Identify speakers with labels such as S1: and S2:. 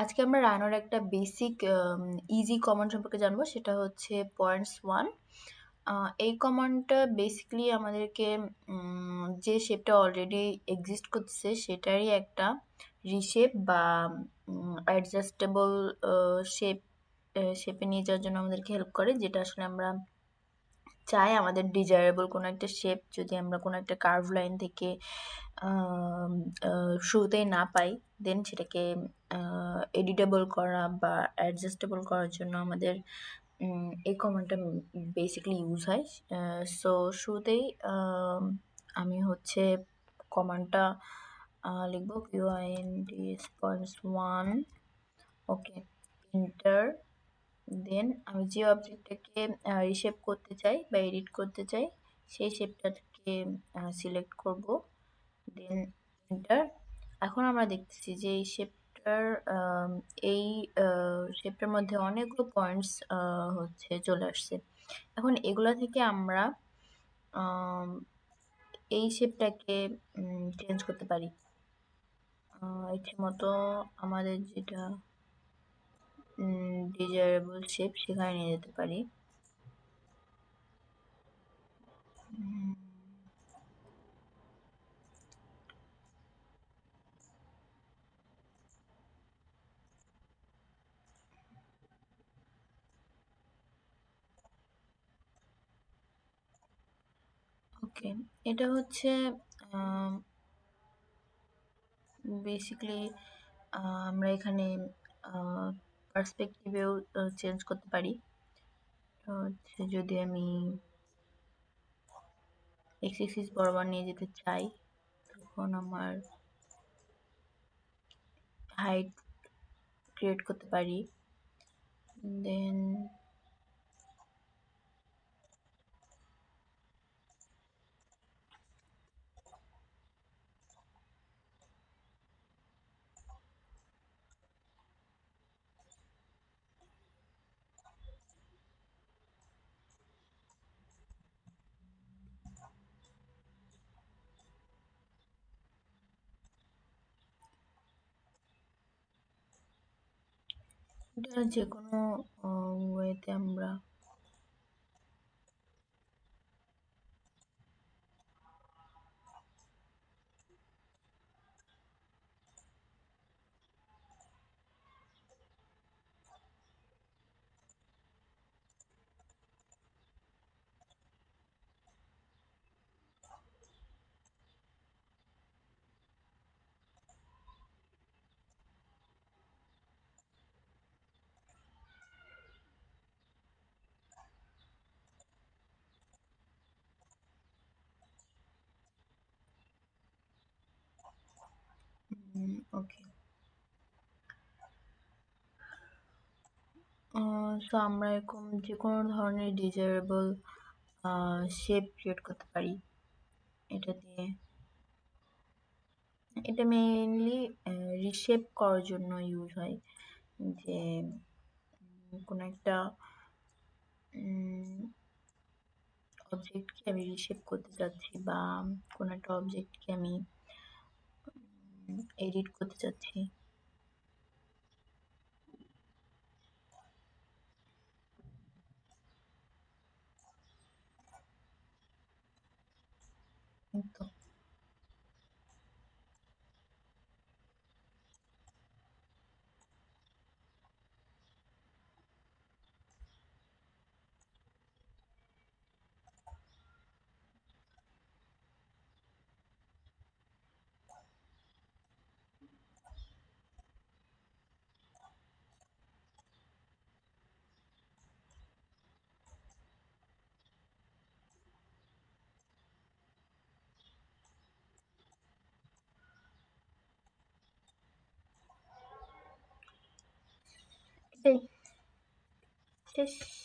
S1: আজকে আমরা রানোর একটা বেসিক ইজি কমান্ড সম্পর্কে জানবো, সেটা হচ্ছে PointsOn। এই কমান্ডটা বেসিক্যালি আমাদেরকে যে শেপটা অলরেডি এক্সিস্ট করতেছে সেটারই একটা রিশেপ বা অ্যাডজাস্টেবল শেপ শেপে নিয়ে যাওয়ার জন্য আমাদেরকে হেল্প করে, যেটা আসলে আমরা চাই আমাদের ডিজায়ারেবল কোনো একটা শেপ যদি আমরা কোনো একটা কার্ভ লাইন থেকে শুরুতেই না পাই, দেন সেটাকে এডিটেবল করা বা অ্যাডজাস্টেবল করার জন্য আমাদের এই কমান্ডটা বেসিক্যালি ইউজ হয়। সো শুরুতেই আমি হচ্ছে কমান্ডটা লিখবো PointsOn। ওকে, এন্টার। দেন আমি যে অবজেক্টটাকে রিশেপ করতে চাই বা এডিট করতে চাই সেই শেপটাকে সিলেক্ট করব, দেন এন্টার। এখন আমরা দেখতেছি যে এই শেপটার এই শেপটার মধ্যে অনেকগুলো পয়েন্টস হচ্ছে চলে আসছে। এখন এগুলা থেকে আমরা এই শেপটাকে চেঞ্জ করতে পারি ইচ্ছে মতো, আমাদের যেটা ডিজায়ারেবল শেপ সেখানে নিয়ে যেতে পারি। ওকে, এটা হচ্ছে বেসিক্যালি আমরা এখানে পার্সপেক্টিভেও চেঞ্জ করতে পারি। হচ্ছে যদি আমি এক্স এক্সিস বরাবর নিয়ে যেতে চাই তখন আমার হাইট ক্রিয়েট করতে পারি। দেন এটা যে কোনো ওয়েতে আমরা ওকে। সো আমরা এরকম যে কোনো ধরনের ডিজায়ারেবল শেপ ক্রিয়েট করতে পারি এটা দিয়ে। এটা মেইনলি রিশেপ করার জন্য ইউজ হয়, যে কোনো একটা অবজেক্টকে আমি রিশেপ করতে চাচ্ছি বা কোনো একটা অবজেক্টকে আমি এডিট করতে চাচ্ছি। তো এটাই শেষ।